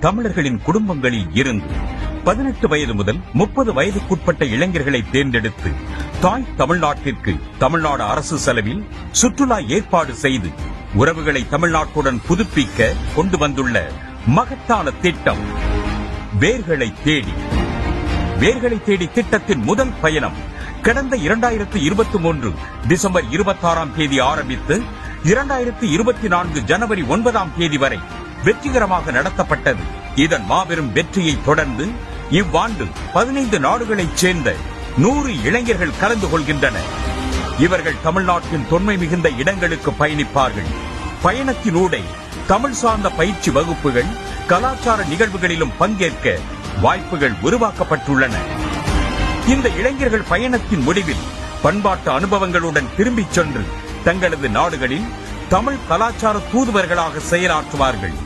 தமிழர்களின் குடும்பங்களில் இருந்து 18 வயது முதல் 30 வயதுக்குட்பட்ட இளைஞர்களை தேர்ந்தெடுத்து தாய் தமிழ்நாட்டிற்கு தமிழ்நாடு அரசு செலவில் சுற்றுலா ஏற்பாடு செய்து உறவுகளை தமிழ்நாட்டுடன் புதுப்பிக்க கொண்டு வந்துள்ள மகத்தான திட்டம் வேர்களை தேடி. வேர்களை தேடி திட்டத்தின் முதல் பயணம் கடந்த 2023 டிசம்பர் 26ஆம் தேதி ஆரம்பித்து 2024 ஜனவரி 9ஆம் தேதி வரை வெற்றிகரமாக நடத்தப்பட்டது. இதன் மாபெரும் வெற்றியை தொடர்ந்து இவ்வாண்டு 15 நாடுகளைச் சேர்ந்த 100 இளைஞர்கள் கலந்து கொள்கின்றனர். இவர்கள் தமிழ்நாட்டின் தொன்மை மிகுந்த இடங்களுக்கு பயணிப்பார்கள். பயணத்தினூடே தமிழ் சார்ந்த பயிற்சி வகுப்புகள், கலாச்சார நிகழ்வுகளிலும் பங்கேற்க வாய்ப்புகள் உருவாக்கப்பட்டுள்ளன. இந்த இளைஞர்கள் பயணத்தின் முடிவில் பண்பாட்டு அனுபவங்களுடன் திரும்பிச் சென்று தங்களது நாடுகளில் தமிழ் கலாச்சார தூதுவர்களாக செயலாற்றுவார்கள்.